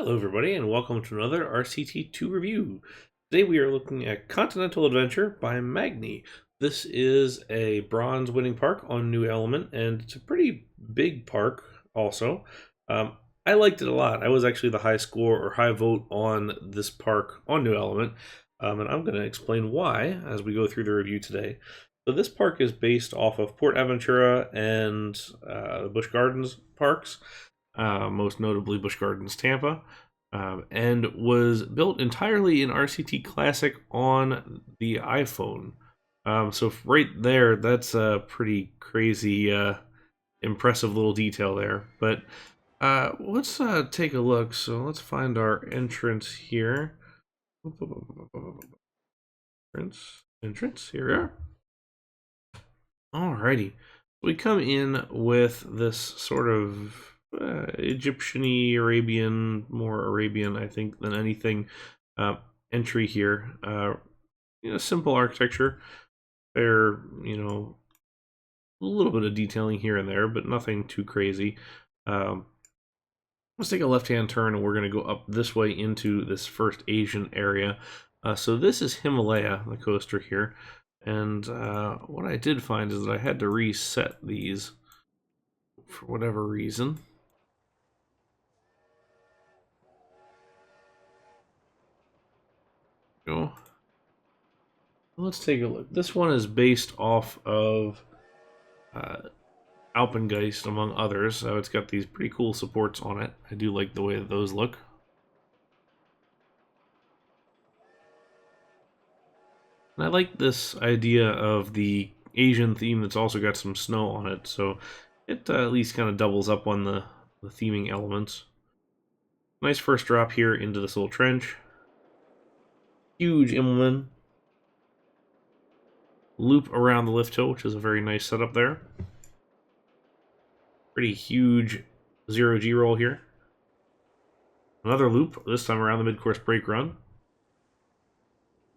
Hello everybody and welcome to another RCT2 review. Today we are looking at Continental Adventure by Magni. This is a bronze winning park on New Element and it's a pretty big park also. I liked it a lot. I was actually the high score or high vote on this park on New Element, and I'm going to explain why as we go through the review today. So this park is based off of Port Aventura and Busch Gardens parks, most notably Busch Gardens Tampa, and was built entirely in RCT Classic on the iPhone. So right there, that's a pretty crazy, impressive little detail there. But let's take a look. So let's find our entrance here. Entrance, here we are. Alrighty. We come in with this sort of Egyptian-y, Arabian, more Arabian, I think, than anything, entry here. Simple architecture. There, a little bit of detailing here and there, but nothing too crazy. Let's take a left-hand turn, and we're going to go up this way into this first Asian area. So this is Himalaya, the coaster here. And what I did find is that I had to reset these for whatever reason. Go. Let's take a look. This one is based off of Alpengeist, among others. So it's got these pretty cool supports on it. I do like the way that those look. And I like this idea of the Asian theme that's also got some snow on it, so it at least kind of doubles up on the theming elements. Nice first drop here into this little trench. Huge Immelman. Loop around the lift hill, which is a very nice setup there. Pretty huge 0G roll here. Another loop, this time around the mid-course brake run.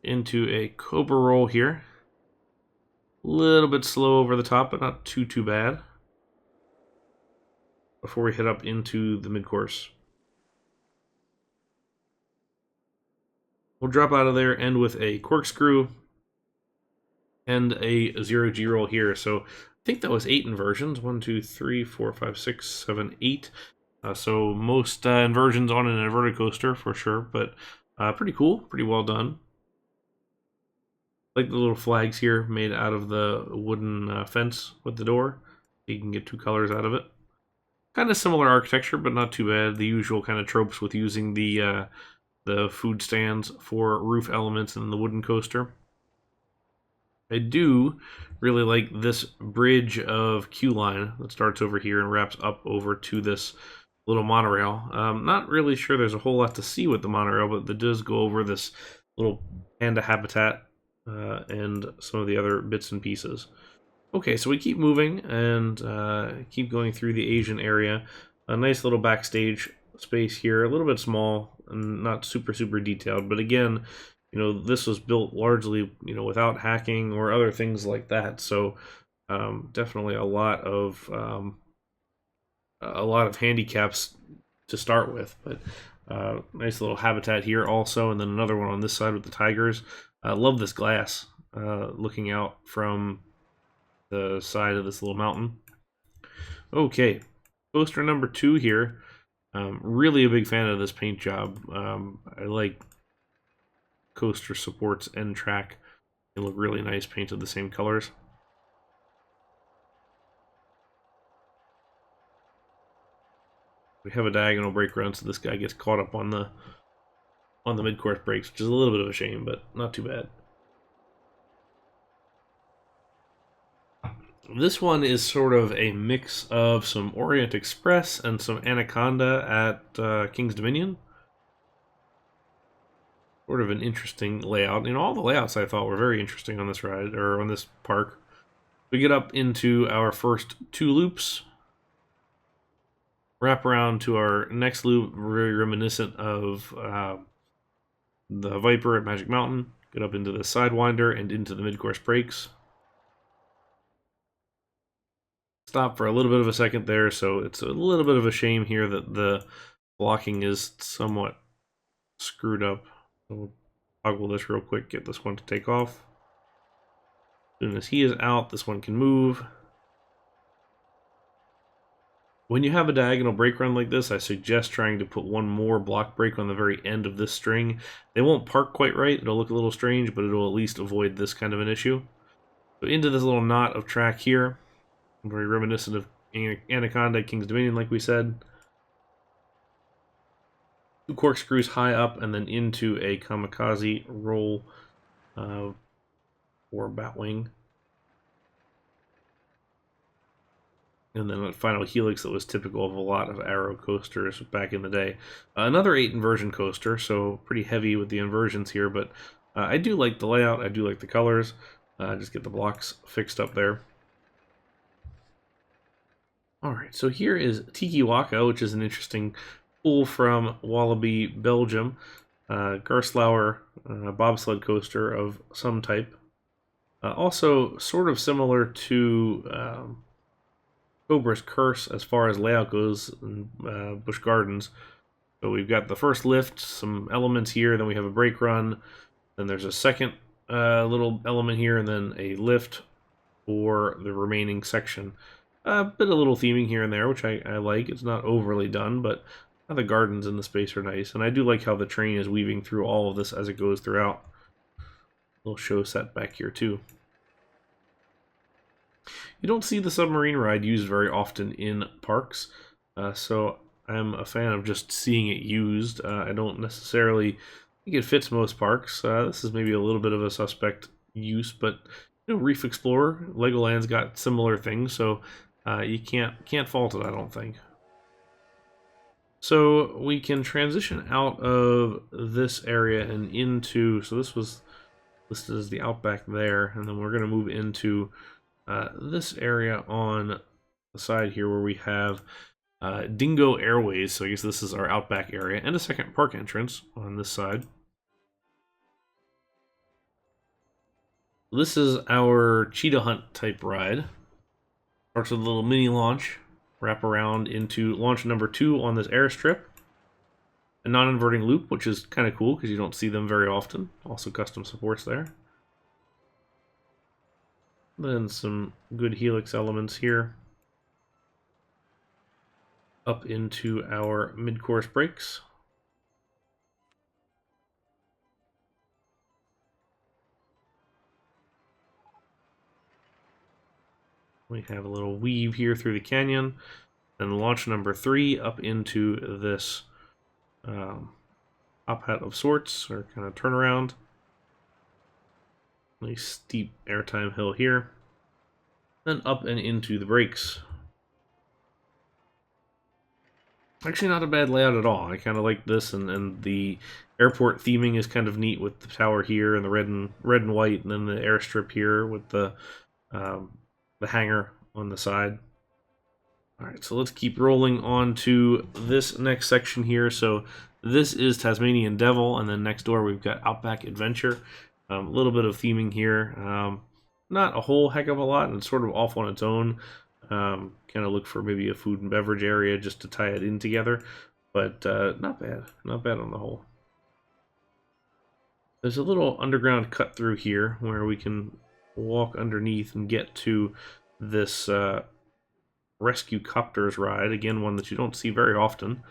Into a Cobra Roll here. A little bit slow over the top, but not too bad. Before we head up into the mid-course. We'll drop out of there, end with a corkscrew and a 0G roll here. So I think that was 8 inversions. 1, 2, 3, 4, 5, 6, 7, 8. So most inversions on an inverted coaster for sure, but pretty cool, pretty well done. Like the little flags here made out of the wooden fence with the door. You can get 2 colors out of it. Kind of similar architecture, but not too bad. The usual kind of tropes with using the food stands for roof elements in the wooden coaster. I do really like this bridge of queue line that starts over here and wraps up over to this little monorail. Not really sure there's a whole lot to see with the monorail, but it does go over this little panda habitat and some of the other bits and pieces. Okay, so we keep moving and keep going through the Asian area. A nice little backstage space here, a little bit small and not super detailed, but again, this was built largely, without hacking or other things like that. So definitely a lot of handicaps to start with, but nice little habitat here also, and then another one on this side with the tigers. I love this glass looking out from the side of this little mountain. Okay, coaster number 2 here. Really a big fan of this paint job. I like coaster supports and track. They look really nice painted the same colors. We have a diagonal brake run, so this guy gets caught up on the mid-course brakes, which is a little bit of a shame, but not too bad. This one is sort of a mix of some Orient Express and some Anaconda at King's Dominion. Sort of an interesting layout. All the layouts I thought were very interesting on this ride, or on this park. We get up into our first 2 loops. Wrap around to our next loop, very reminiscent of the Viper at Magic Mountain. Get up into the Sidewinder and into the mid-course brakes. Stop for a little bit of a second there, so it's a little bit of a shame here that the blocking is somewhat screwed up. So we'll toggle this real quick, get this one to take off. As soon as he is out, this one can move. When you have a diagonal brake run like this, I suggest trying to put one more block brake on the very end of this string. They won't park quite right, it'll look a little strange, but it'll at least avoid this kind of an issue. So into this little knot of track here, very reminiscent of Anaconda, King's Dominion, like we said. 2 corkscrews high up, and then into a kamikaze roll for Batwing. And then a final helix that was typical of a lot of Arrow coasters back in the day. Another 8 inversion coaster, so pretty heavy with the inversions here, but I do like the layout, I do like the colors. Just get the blocks fixed up there. Alright, so here is Tiki Waka, which is an interesting pull from Wallaby, Belgium. Garslauer bobsled coaster of some type. Also sort of similar to Cobra's Curse as far as layout goes in Busch Gardens. So we've got the first lift, some elements here, then we have a brake run, then there's a second little element here, and then a lift for the remaining section. A bit of little theming here and there, which I like. It's not overly done, but the gardens in the space are nice. And I do like how the train is weaving through all of this as it goes throughout. Little show set back here too. You don't see the submarine ride used very often in parks, so I'm a fan of just seeing it used. I don't necessarily think it fits most parks. This is maybe a little bit of a suspect use, but Reef Explorer, Legoland's got similar things, so you can't fault it, I don't think. So we can transition out of this area and into, so this was listed as the Outback there, and then we're going to move into this area on the side here where we have Dingo Airways. So I guess this is our Outback area, and a second park entrance on this side. This is our Cheetah Hunt type ride. Starts with a little mini launch, wrap around into launch number 2 on this airstrip. A non-inverting loop, which is kind of cool because you don't see them very often. Also custom supports there. Then some good helix elements here. Up into our mid-course brakes. We have a little weave here through the canyon. And launch number 3 up into this top hat of sorts, or kind of turnaround. Nice steep airtime hill here. Then up and into the brakes. Actually not a bad layout at all. I kind of like this, and the airport theming is kind of neat with the tower here and the red and white, and then the airstrip here with the hangar on the side. Alright, so let's keep rolling on to this next section here. So this is Tasmanian Devil, and then next door we've got Outback Adventure. A little bit of theming here. Not a whole heck of a lot, and it's sort of off on its own. Kind of look for maybe a food and beverage area just to tie it in together. But not bad. Not bad on the whole. There's a little underground cut through here where we can walk underneath and get to this Rescue Copters ride. Again, one that you don't see very often,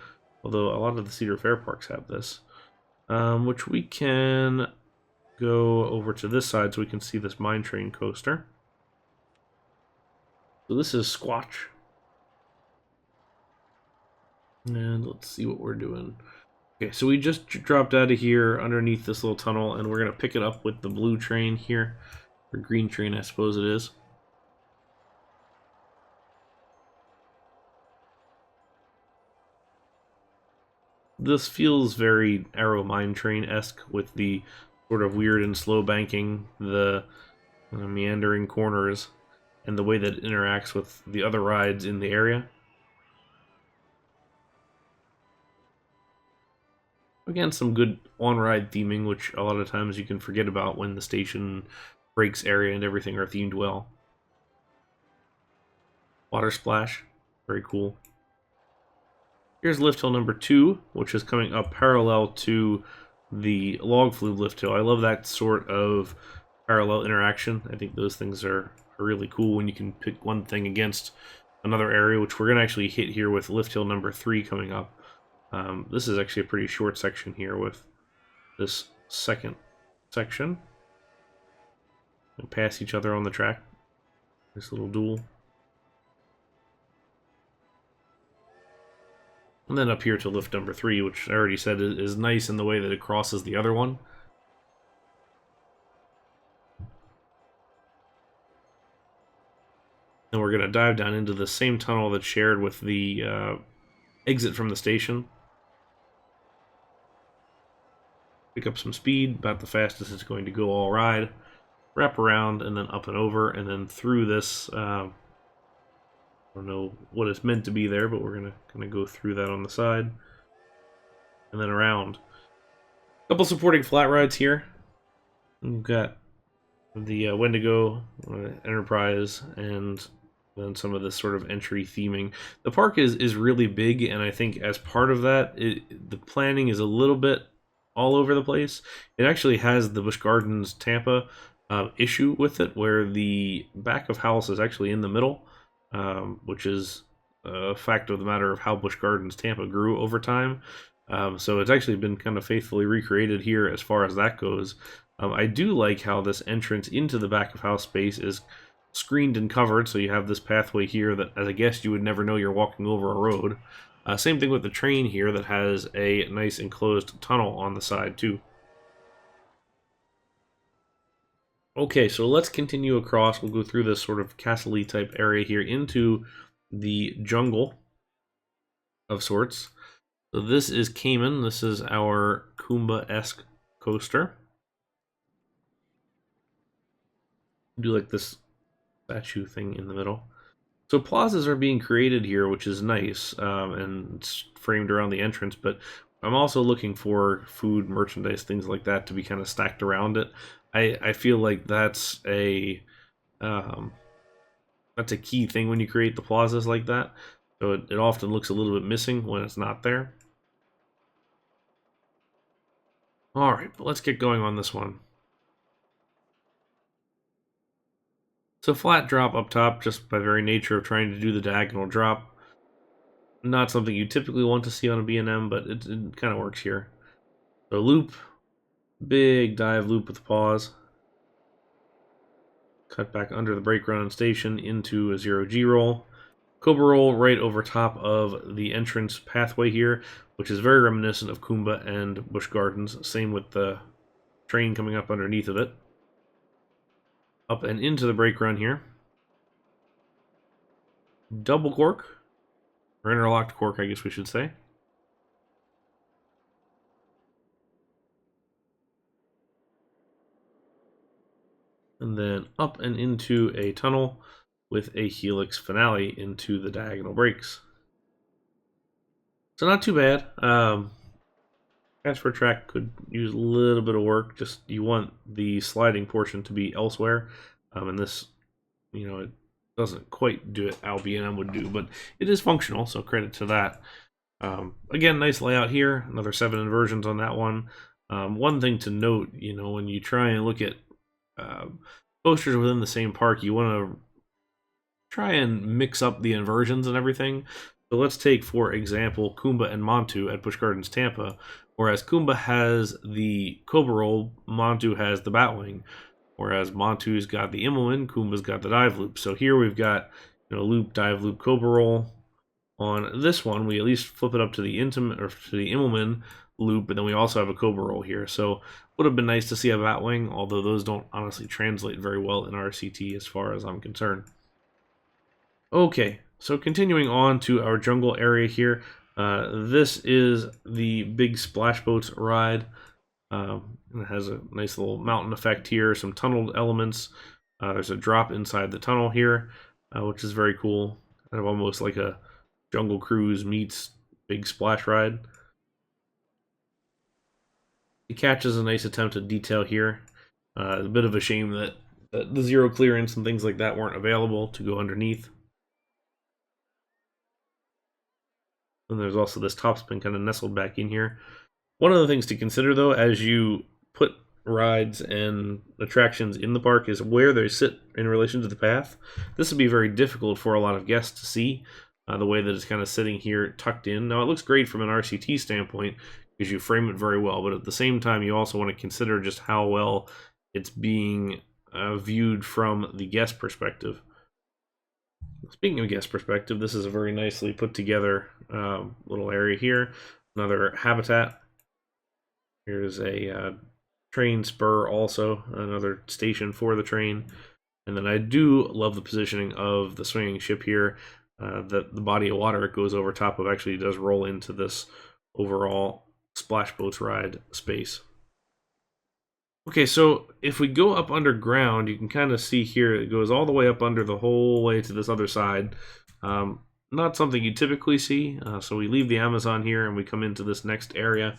although a lot of the Cedar Fair parks have this. Which we can go over to this side so we can see this mine train coaster. So this is Squatch. And let's see what we're doing. Okay, so we just dropped out of here underneath this little tunnel, and we're going to pick it up with the blue train here. Or green train, I suppose it is. This feels very Arrow Mine Train-esque with the sort of weird and slow banking, the meandering corners, and the way that it interacts with the other rides in the area. Again, some good on-ride theming, which a lot of times you can forget about when the station brakes area and everything are themed well. Water splash, very cool. Here's lift hill number 2, which is coming up parallel to the log flume lift hill. I love that sort of parallel interaction. I think those things are really cool when you can pick one thing against another area, which we're going to actually hit here with lift hill number 3 coming up. This is actually a pretty short section here with this second section. And pass each other on the track. This little duel. And then up here to lift number 3, which I already said is nice in the way that it crosses the other one. And we're going to dive down into the same tunnel that's shared with the exit from the station. Pick up some speed, about the fastest it's going to go all ride. Wrap around, and then up and over, and then through this. I don't know what it's meant to be there, but we're gonna go through that on the side, and then around. A couple supporting flat rides here. We've got the Wendigo, Enterprise, and then some of this sort of entry theming. The park is really big, and I think as part of that, the planning is a little bit all over the place. It actually has the Busch Gardens Tampa issue with it, where the back of house is actually in the middle, which is a fact of the matter of how Busch Gardens Tampa grew over time. So it's actually been kind of faithfully recreated here as far as that goes. I do like how this entrance into the back of house space is screened and covered, so you have this pathway here that as a guest you would never know you're walking over a road. Same thing with the train here that has a nice enclosed tunnel on the side too. Okay, so let's continue across. We'll go through this sort of castle-y type area here into the jungle of sorts. So this is Cayman. This is our Kumba-esque coaster. I do like this statue thing in the middle. So plazas are being created here, which is nice, and it's framed around the entrance, but I'm also looking for food, merchandise, things like that to be kind of stacked around it. I feel like that's a key thing when you create the plazas like that. So it often looks a little bit missing when it's not there. All right, but let's get going on this one. So flat drop up top, just by very nature of trying to do the diagonal drop. Not something you typically want to see on a B&M, but it kind of works here. So loop, big dive loop with pause. Cut back under the brake run on station into a 0G roll. Cobra Roll right over top of the entrance pathway here, which is very reminiscent of Kumba and Busch Gardens. Same with the train coming up underneath of it. Up and into the brake run here. Double cork, or interlocked cork, I guess we should say. And then up and into a tunnel with a helix finale into the diagonal brakes. So not too bad. Transfer track could use a little bit of work. Just you want the sliding portion to be elsewhere, and this, it doesn't quite do it how B&M would do, but it is functional. So credit to that. Again, nice layout here. Another 7 inversions on that one. One thing to note, when you try and look at coasters within the same park, you want to try and mix up the inversions and everything. So let's take, for example, Kumba and Montu at Busch Gardens Tampa. Whereas Kumba has the Cobra Roll, Montu has the Batwing. Whereas Montu's got the Immelman, Kumba's got the dive loop. So here we've got loop, dive loop, Cobra Roll. On this one, we at least flip it up to the Immelman loop, and then we also have a Cobra Roll here. So would have been nice to see a Batwing, although those don't honestly translate very well in RCT as far as I'm concerned. Okay, so continuing on to our jungle area here. This is the big splash boats ride. It has a nice little mountain effect here, some tunneled elements. There's a drop inside the tunnel here, which is very cool. Kind of almost like a Jungle Cruise meets big splash ride. The catch is a nice attempt at detail here. A bit of a shame that the zero clearance and things like that weren't available to go underneath. And there's also this top spin kind of nestled back in here. One of the things to consider, though, as you put rides and attractions in the park is where they sit in relation to the path. This would be very difficult for a lot of guests to see, the way that it's kind of sitting here tucked in. Now, it looks great from an RCT standpoint because you frame it very well, but at the same time, you also want to consider just how well it's being viewed from the guest perspective. Speaking of guest perspective, this is a very nicely put together little area here. Another habitat. Here's a train spur also, another station for the train. And then I do love the positioning of the swinging ship here. That the body of water it goes over top of actually does roll into this overall splash boats ride space. Okay, so if we go up underground, you can kind of see here it goes all the way up under the whole way to this other side. Not something you typically see, so we leave the Amazon here and we come into this next area.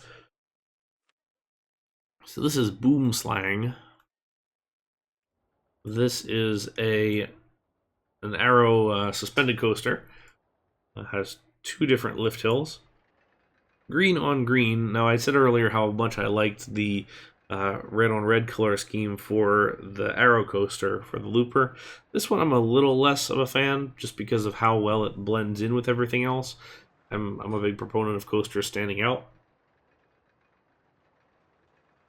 So this is Boom Slang. This is an Arrow suspended coaster. It has two different lift hills. Green on green. Now, I said earlier how much I liked the red on red color scheme for the Arrow coaster for the Looper. This one I'm a little less of a fan just because of how well it blends in with everything else. I'm a big proponent of coasters standing out.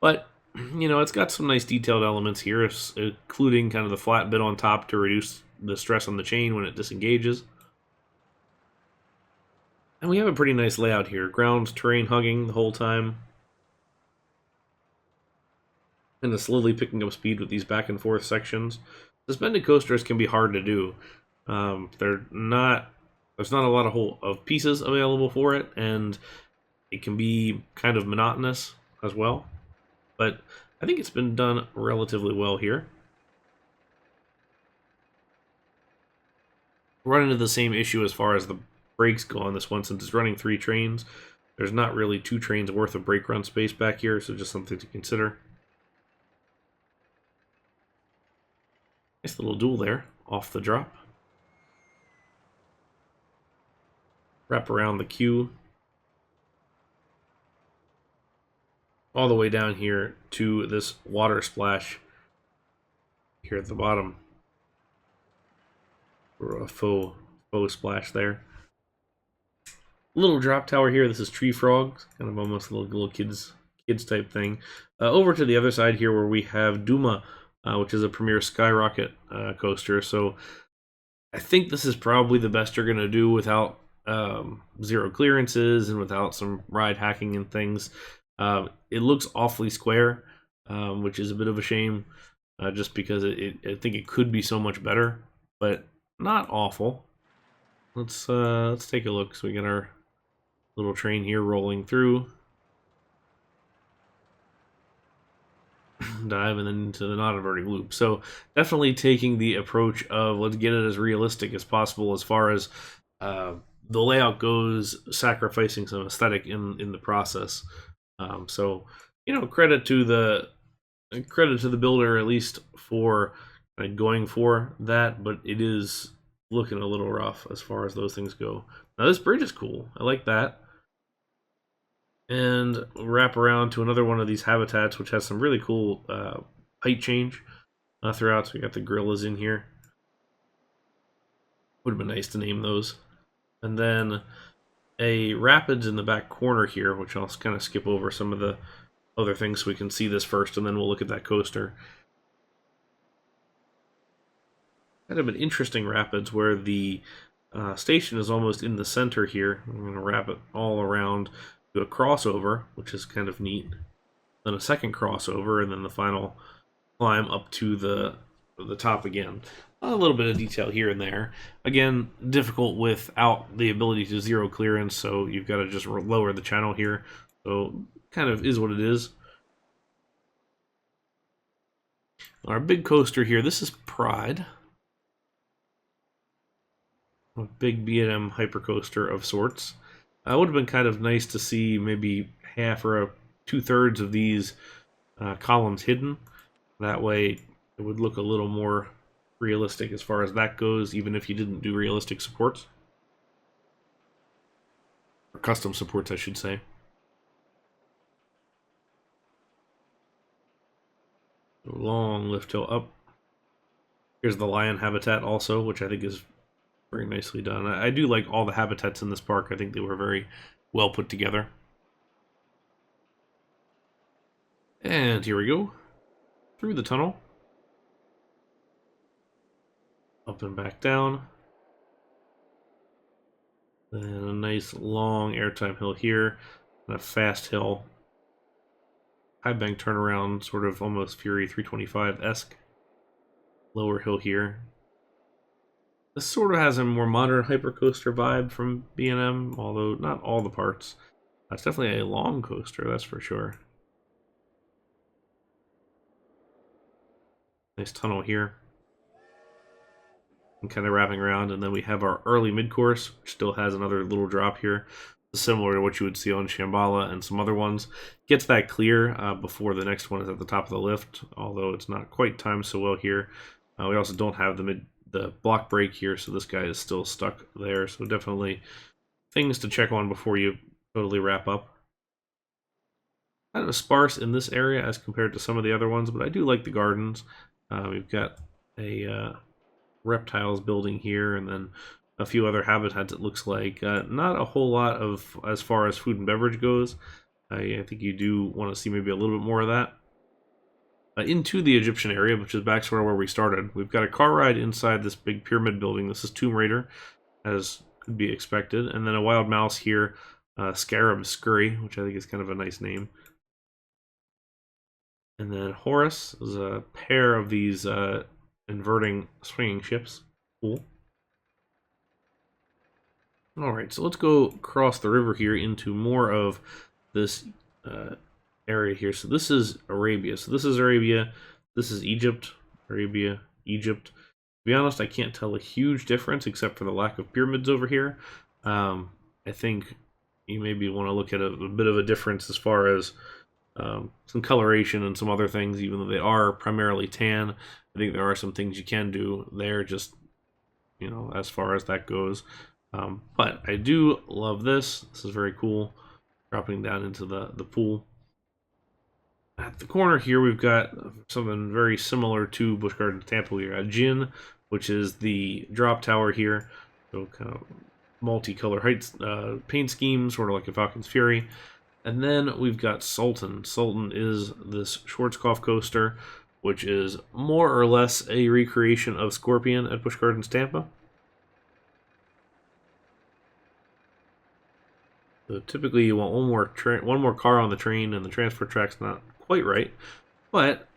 But, you know, it's got some nice detailed elements here, including kind of the flat bit on top to reduce the stress on the chain when it disengages. And we have a pretty nice layout here. Ground terrain hugging the whole time. And it's slowly picking up speed with these back and forth sections. Suspended coasters can be hard to do. There's not a lot of pieces available for it, and it can be kind of monotonous as well. But I think it's been done relatively well here. Run into the same issue as far as the brakes go on this one, since it's running 3 trains. There's not really 2 trains worth of brake run space back here, so just something to consider. Nice little duel there, off the drop. Wrap around the queue. All the way down here to this water splash here at the bottom. Or a faux splash there. Little drop tower here. This is Tree Frogs, kind of almost a little kids type thing. Over to the other side here where we have Duma, which is a Premier Skyrocket coaster. So I think this is probably the best you're going to do without zero clearances and without some ride hacking and things. It looks awfully square, which is a bit of a shame, just because I think it could be so much better, but not awful. Let's take a look. So we got our little train here rolling through. Dive and then into the non-inverting loop. So definitely taking the approach of let's get it as realistic as possible as far as the layout goes, sacrificing some aesthetic in the process. So, you know, credit to the builder at least for going for that, but it is looking a little rough as far as those things go. Now this bridge is cool. I like that. And wrap around to another one of these habitats, which has some really cool height change throughout. So we got the gorillas in here. Would have been nice to name those. And then a rapids in the back corner here, which I'll kind of skip over some of the other things so we can see this first, and then we'll look at that coaster. Kind of an interesting rapids where the station is almost in the center here. I'm going to wrap it all around to a crossover, which is kind of neat. Then a second crossover, and then the final climb up to the top again. A little bit of detail here and there. Again, difficult without the ability to zero clearance, so you've got to just lower the channel here. So kind of is what it is. Our big coaster here, this is Pride. A big B&M hypercoaster of sorts. It would have been kind of nice to see maybe half or 2/3 of these columns hidden. That way it would look a little more realistic as far as that goes, even if you didn't do realistic supports. custom supports, I should say. Long lift hill up. Here's the lion habitat also, which I think is very nicely done. I do like all the habitats in this park. I think they were very well put together. And here we go. Through the tunnel. Up and back down. Then a nice long airtime hill here. And a fast hill. High bank turnaround, sort of almost Fury 325-esque. Lower hill here. This sort of has a more modern hypercoaster vibe from B&M, although not all the parts. That's definitely a long coaster, that's for sure. Nice tunnel here. And kind of wrapping around, and then we have our early mid-course, which still has another little drop here. Similar to what you would see on Shambhala and some other ones. Gets that clear before the next one is at the top of the lift, although it's not quite timed so well here. We also don't have the block break here, so this guy is still stuck there. So definitely things to check on before you totally wrap up. Kind of sparse in this area as compared to some of the other ones, but I do like the gardens. We've got a reptiles building here, and then a few other habitats, it looks like. Not a whole lot of, as far as food and beverage goes. I think you do want to see maybe a little bit more of that. Into the Egyptian area, which is back sort of where we started. We've got a car ride inside this big pyramid building. This is Tomb Raider, as could be expected. And then a wild mouse here, Scarab Scurry, which I think is kind of a nice name. And then Horus is a pair of these inverting swinging ships. Cool. Alright, so let's go across the river here into more of this area here. So this is Arabia. So this is Arabia. This is Egypt. Arabia, Egypt. To be honest, I can't tell a huge difference except for the lack of pyramids over here. I think you maybe want to look at a bit of a difference as far as some coloration and some other things, even though they are primarily tan. I think there are some things you can do there, just, you know, as far as that goes. But I do love this. This is very cool. Dropping down into the pool. At the corner here, we've got something very similar to Busch Gardens Tampa. We got Jin, which is the drop tower here. So kind of multicolor heights, paint scheme, sort of like a Falcon's Fury. And then we've got Sultan. Sultan is this Schwarzkopf coaster, which is more or less a recreation of Scorpion at Busch Gardens Tampa. So typically you want one more car on the train, and the transfer track's not quite right, but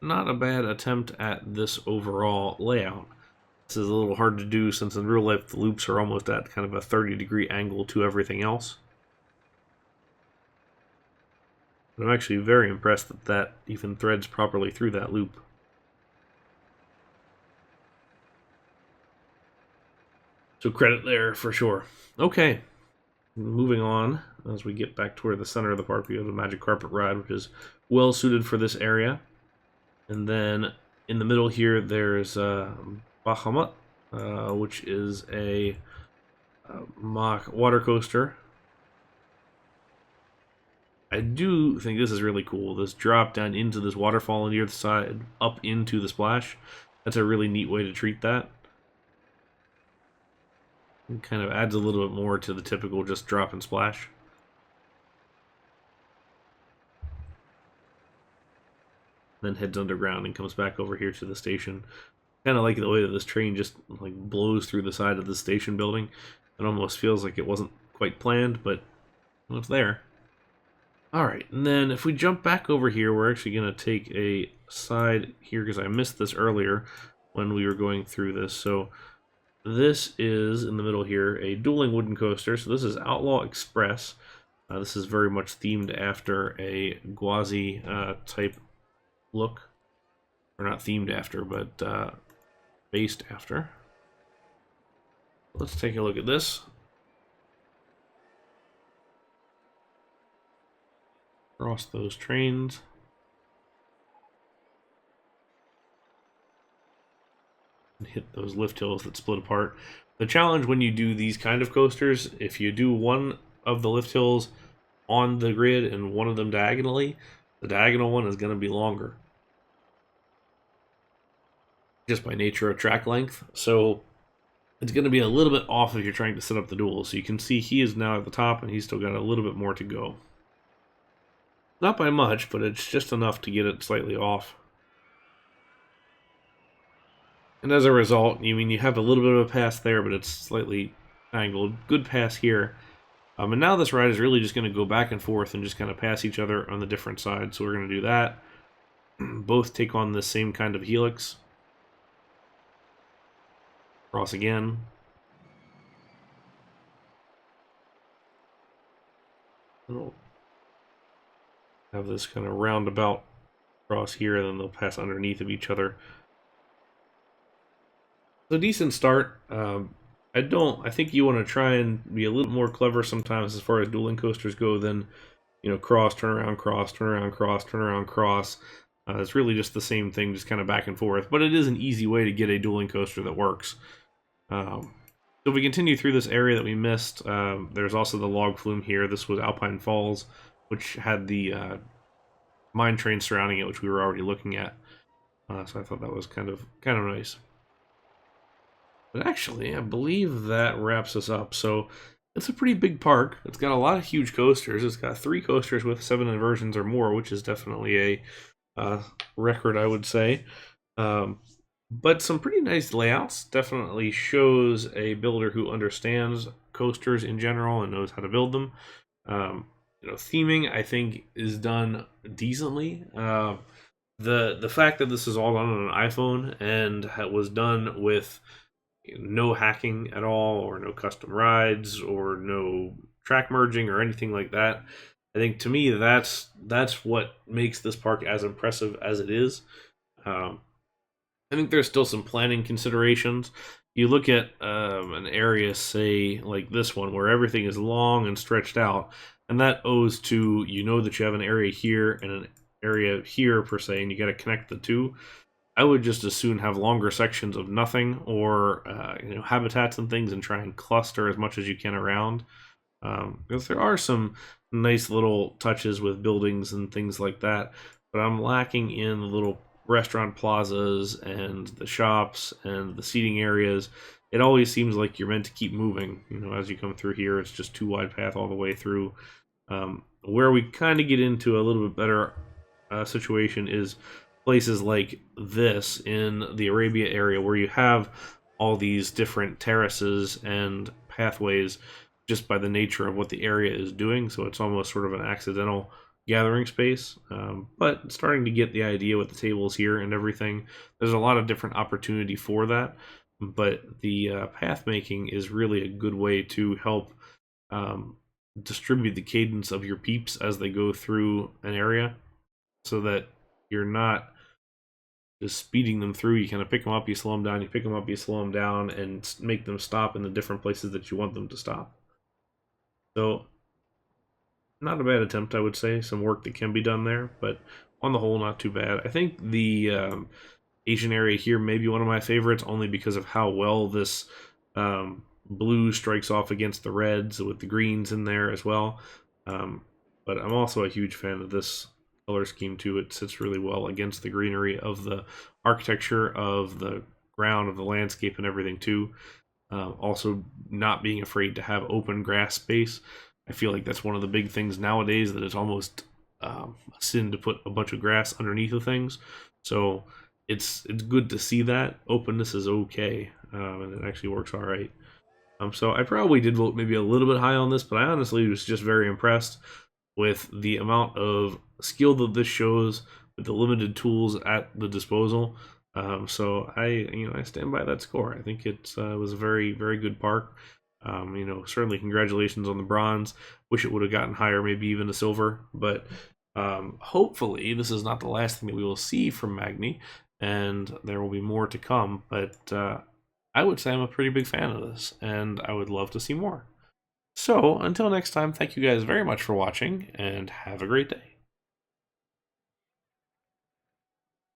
not a bad attempt at this overall layout. This is a little hard to do since in real life the loops are almost at kind of a 30-degree angle to everything else. But I'm actually very impressed that that even threads properly through that loop. So credit there for sure. Okay. Moving on, as we get back toward the center of the park, we have a Magic Carpet Ride, which is well suited for this area. And then in the middle here, there's Bahamut, which is a mock water coaster. I do think this is really cool. This drop down into this waterfall on the other side, up into the splash. That's a really neat way to treat that. It kind of adds a little bit more to the typical just drop and splash. Then heads underground and comes back over here to the station. Kind of like the way that this train just like blows through the side of the station building. It almost feels like it wasn't quite planned, but well, it's there. Alright, and then if we jump back over here, we're actually going to take a side here because I missed this earlier when we were going through this. So this is, in the middle here, a dueling wooden coaster. So this is Outlaw Express. This is very much themed after a Gwazi type look. Or not themed after, but based after. Let's take a look at this. Cross those trains. And hit those lift hills that split apart. The challenge when you do these kind of coasters, if you do one of the lift hills on the grid and one of them diagonally, the diagonal one is going to be longer, just by nature of track length. So it's going to be a little bit off if you're trying to set up the duel. So you can see he is now at the top, and he's still got a little bit more to go. Not by much, but it's just enough to get it slightly off. And as a result, you have a little bit of a pass there, but it's slightly angled. Good pass here. And now this ride is really just going to go back and forth and just kind of pass each other on the different sides. So we're going to do that. Both take on the same kind of helix. Cross again. We'll have this kind of roundabout cross here, and then they'll pass underneath of each other. So decent start. I think you want to try and be a little more clever sometimes as far as dueling coasters go than, cross, turn around, cross, turn around, cross, turn around, cross. It's really just the same thing, just kind of back and forth. But it is an easy way to get a dueling coaster that works. So if we continue through this area that we missed, there's also the log flume here. This was Alpine Falls, which had the mine train surrounding it, which we were already looking at. So I thought that was kind of nice. But actually, I believe that wraps us up. So it's a pretty big park. It's got a lot of huge coasters. It's got 3 coasters with 7 inversions or more, which is definitely a record, I would say. But some pretty nice layouts. Definitely shows a builder who understands coasters in general and knows how to build them. Theming, I think, is done decently. The fact that this is all done on an iPhone and was done with no hacking at all, or no custom rides, or no track merging or anything like that, I think, to me, that's what makes this park as impressive as it is. I think there's still some planning considerations. You look at an area, say, like this one, where everything is long and stretched out, and that owes to, that you have an area here and an area here, per se, and you got to connect the two. I would just as soon have longer sections of nothing, or habitats and things, and try and cluster as much as you can around. Because there are some nice little touches with buildings and things like that, but I'm lacking in the little restaurant plazas and the shops and the seating areas. It always seems like you're meant to keep moving. As you come through here, it's just 2 wide path all the way through. Where we kind of get into a little bit better situation is places like this in the Arabia area, where you have all these different terraces and pathways just by the nature of what the area is doing. So it's almost sort of an accidental gathering space. But starting to get the idea with the tables here and everything, there's a lot of different opportunity for that. But the path making is really a good way to help distribute the cadence of your peeps as they go through an area, so that you're not just speeding them through. You kind of pick them up, you slow them down, you pick them up, you slow them down, and make them stop in the different places that you want them to stop. So, not a bad attempt, I would say. Some work that can be done there, but on the whole, not too bad. I think the Asian area here may be one of my favorites, only because of how well this blue strikes off against the reds, with the greens in there as well. But I'm also a huge fan of this color scheme too. It sits really well against the greenery of the architecture, of the ground, of the landscape, and everything too. Also, not being afraid to have open grass space. I feel like that's one of the big things nowadays, that it's almost a sin to put a bunch of grass underneath of things. So it's good to see that openness is okay, and it actually works all right. So I probably did vote maybe a little bit high on this, but I honestly was just very impressed with the amount of skill that this shows, with the limited tools at the disposal. So I stand by that score. I think it was a very, very good park. Certainly congratulations on the bronze. Wish it would have gotten higher, maybe even a silver. But hopefully this is not the last thing that we will see from Magni, and there will be more to come. But I would say I'm a pretty big fan of this, and I would love to see more. So, until next time, thank you guys very much for watching, and have a great day.